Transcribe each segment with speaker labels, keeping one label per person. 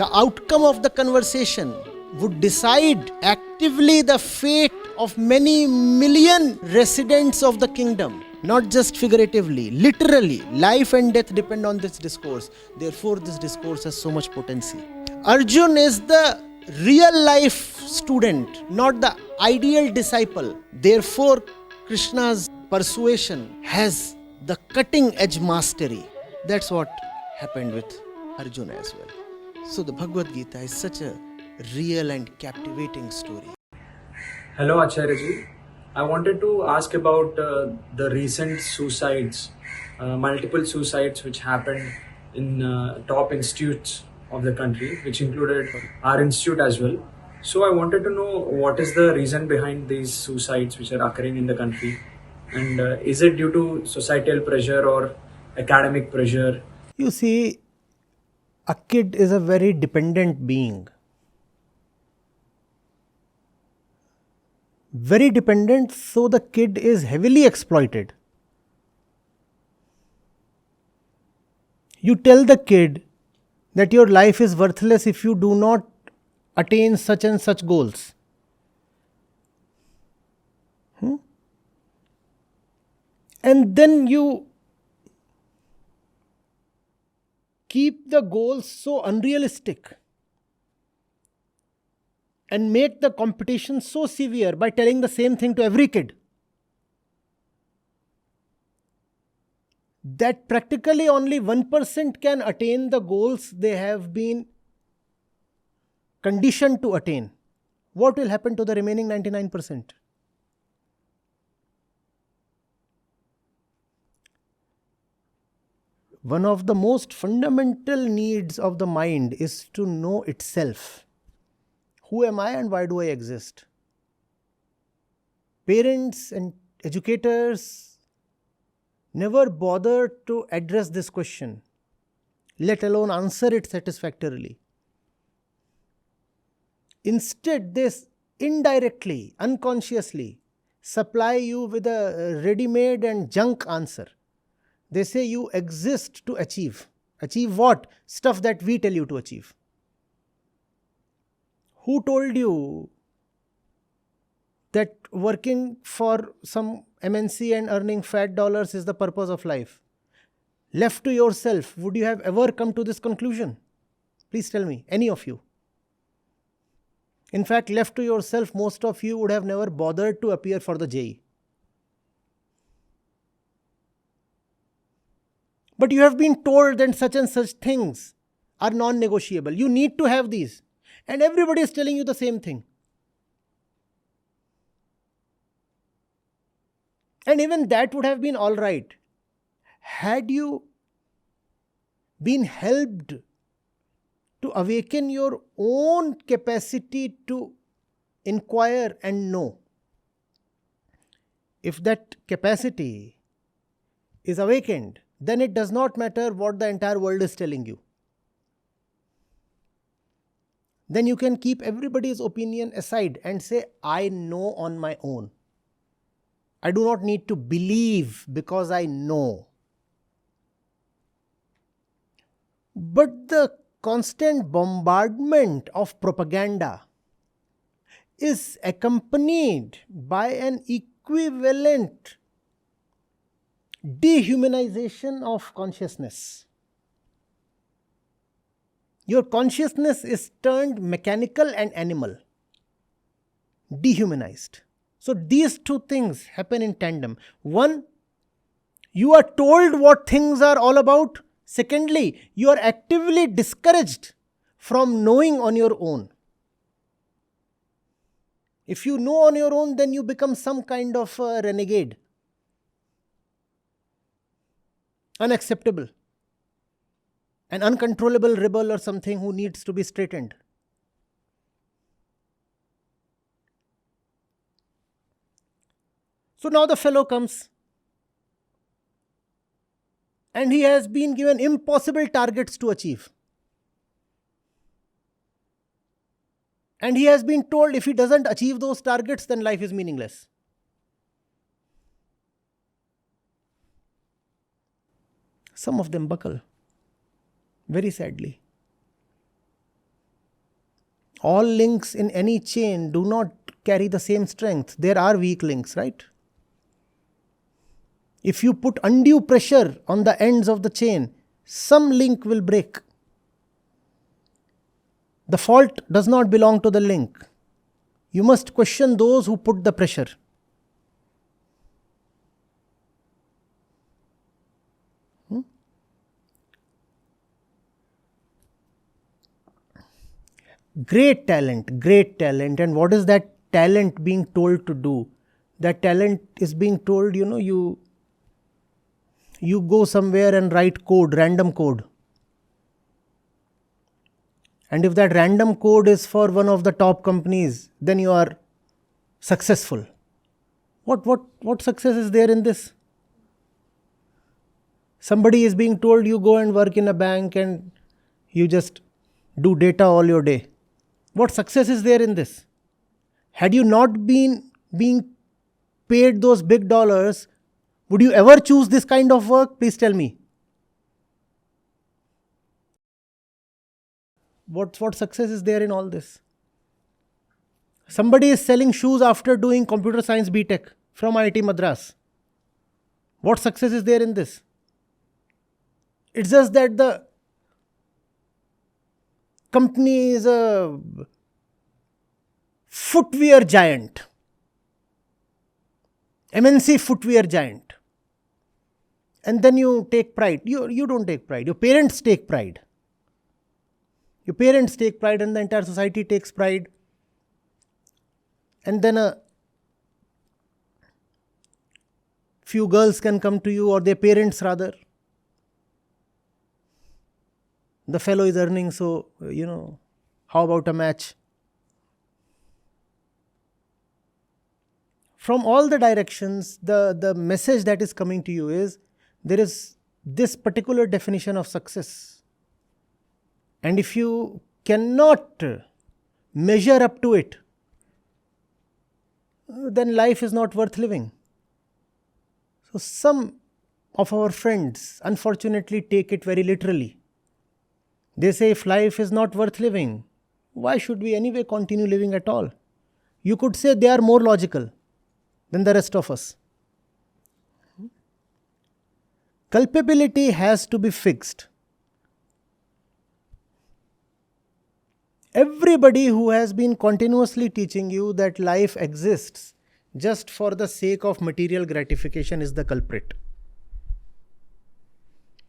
Speaker 1: The outcome of the conversation would decide actively the fate of many million residents of the kingdom. Not just figuratively, literally. Life and death depend on this discourse. Therefore, this discourse has so much potency. Arjun is the real life student, not the ideal disciple. Therefore, Krishna's persuasion has the cutting edge mastery. That's what happened with Arjuna as well. So the Bhagavad Gita is such a real and captivating story.
Speaker 2: Hello Acharya ji. I wanted to ask about the recent suicides, multiple suicides which happened in top institutes of the country, which included our institute as well. So I wanted to know what is the reason behind these suicides which are occurring in the country, and is it due to societal pressure or academic pressure?
Speaker 1: You see, a kid is a very dependent being. Very dependent, so the kid is heavily exploited. You tell the kid that your life is worthless if you do not attain such and such goals. And then you keep the goals so unrealistic and make the competition so severe by telling the same thing to every kid that practically only 1% can attain the goals they have been conditioned to attain. What will happen to the remaining 99%? One of the most fundamental needs of the mind is to know itself. Who am I and why do I exist? Parents and educators never bother to address this question, let alone answer it satisfactorily. Instead, they indirectly, unconsciously supply you with a ready-made and junk answer. They say you exist to achieve. Achieve what? Stuff that we tell you to achieve. Who told you that working for some MNC and earning fat dollars is the purpose of life? Left to yourself, would you have ever come to this conclusion? Please tell me, any of you. In fact, left to yourself, most of you would have never bothered to appear for the JEE. But you have been told that such and such things are non-negotiable. You need to have these. And everybody is telling you the same thing. And even that would have been all right had you been helped to awaken your own capacity to inquire and know. If that capacity is awakened, then it does not matter what the entire world is telling you. Then you can keep everybody's opinion aside and say, I know on my own. I do not need to believe because I know. But the constant bombardment of propaganda is accompanied by an equivalent dehumanization of consciousness. Your consciousness is turned mechanical and animal, dehumanized. So these two things happen in tandem. One, you are told what things are all about. Secondly, you are actively discouraged from knowing on your own. If you know on your own, then you become some kind of a renegade. Unacceptable. An uncontrollable rebel or something who needs to be straightened. So now the fellow comes and he has been given impossible targets to achieve. And he has been told if he doesn't achieve those targets, then life is meaningless. Some of them buckle, very sadly. All links in any chain do not carry the same strength. There are weak links, right? If you put undue pressure on the ends of the chain, some link will break. The fault does not belong to the link. You must question those who put the pressure. Great talent. And what is that talent being told to do? That talent is being told, you go somewhere and write code, random code. And if that random code is for one of the top companies, then you are successful. What success is there in this? Somebody is being told you go and work in a bank and you just do data all your day. What success is there in this? Had you not been being paid those big dollars, would you ever choose this kind of work? Please tell me. What success is there in all this? Somebody is selling shoes after doing computer science BTech from IIT-Madras. What success is there in this? It's just that the company is a footwear giant. MNC footwear giant. And then you take pride. You don't take pride. Your parents take pride. Your parents take pride and the entire society takes pride. And then a few girls can come to you, or their parents rather. The fellow is earning, so, how about a match? From all the directions, the message that is coming to you is, there is this particular definition of success. And if you cannot measure up to it, then life is not worth living. So some of our friends, unfortunately, take it very literally. They say, if life is not worth living, why should we anyway continue living at all? You could say they are more logical than the rest of us. Culpability has to be fixed. Everybody who has been continuously teaching you that life exists just for the sake of material gratification is the culprit.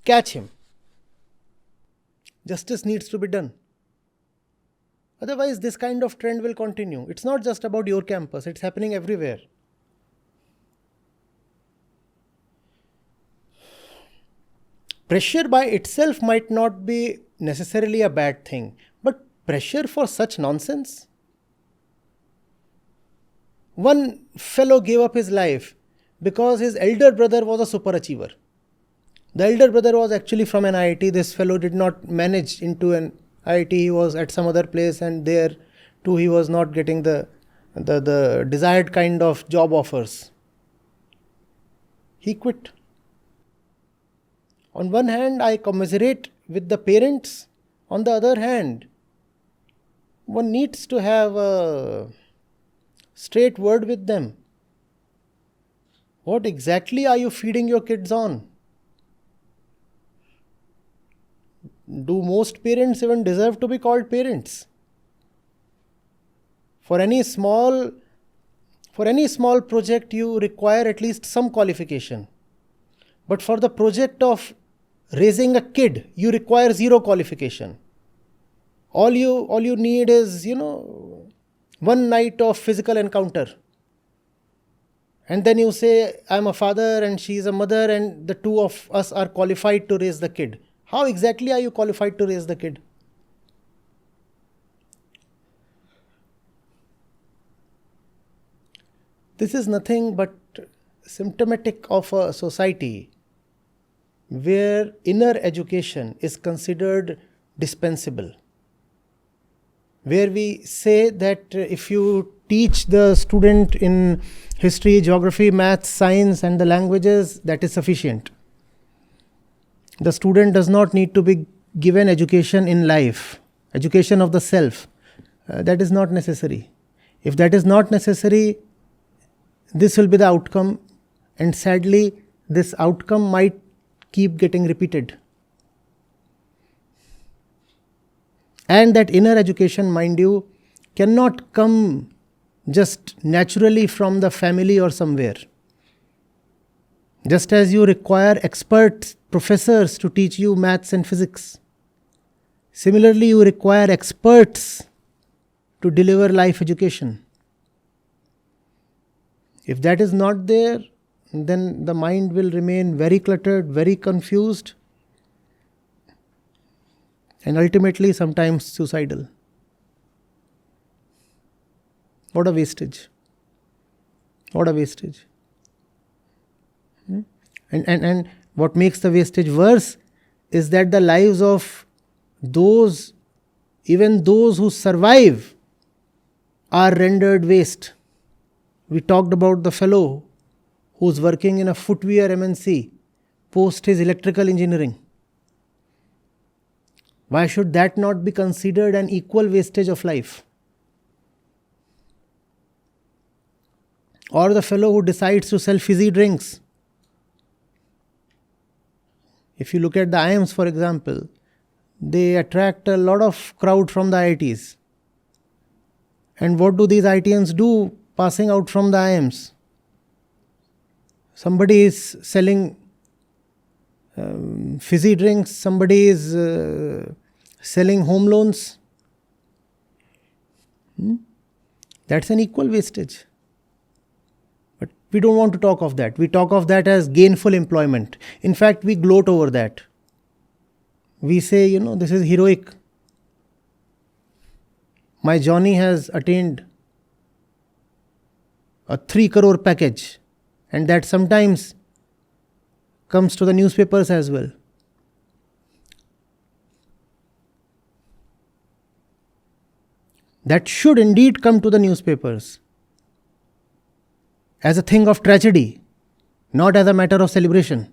Speaker 1: Catch him. Justice needs to be done. Otherwise, this kind of trend will continue. It's not just about your campus, it's happening everywhere. Pressure by itself might not be necessarily a bad thing, but pressure for such nonsense? One fellow gave up his life because his elder brother was a super achiever. The elder brother was actually from an IIT. This fellow did not manage into an IIT. He was at some other place, and there too he was not getting the desired kind of job offers. He quit. On one hand, I commiserate with the parents. On the other hand, one needs to have a straight word with them. What exactly are you feeding your kids on? Do most parents even deserve to be called parents? For any small project, you require at least some qualification. But for the project of raising a kid, you require zero qualification. All you need is, one night of physical encounter. And then you say, I'm a father and she is a mother and the two of us are qualified to raise the kid. How exactly are you qualified to raise the kid? This is nothing but symptomatic of a society where inner education is considered dispensable. Where we say that if you teach the student in history, geography, maths, science and the languages, that is sufficient. The student does not need to be given education in life, education of the self. that is not necessary. If that is not necessary, this will be the outcome, and sadly, this outcome might keep getting repeated. And that inner education, mind you, cannot come just naturally from the family or somewhere. Just as you require expert professors to teach you maths and physics, similarly, you require experts to deliver life education. If that is not there, then the mind will remain very cluttered, very confused, and ultimately sometimes suicidal. What a wastage. What a wastage. And what makes the wastage worse is that the lives of those, even those who survive, are rendered waste. We talked about the fellow who's working in a footwear MNC post his electrical engineering. Why should that not be considered an equal wastage of life? Or the fellow who decides to sell fizzy drinks. If you look at the IIMs, for example, they attract a lot of crowd from the IITs. And what do these IITians do passing out from the IIMs? Somebody is selling fizzy drinks, somebody is selling home loans. That's an equal wastage. But we don't want to talk of that. We talk of that as gainful employment. In fact, we gloat over that. We say, this is heroic. My Johnny has attained a 3 crore package, and that sometimes comes to the newspapers as well. That should indeed come to the newspapers as a thing of tragedy, not as a matter of celebration.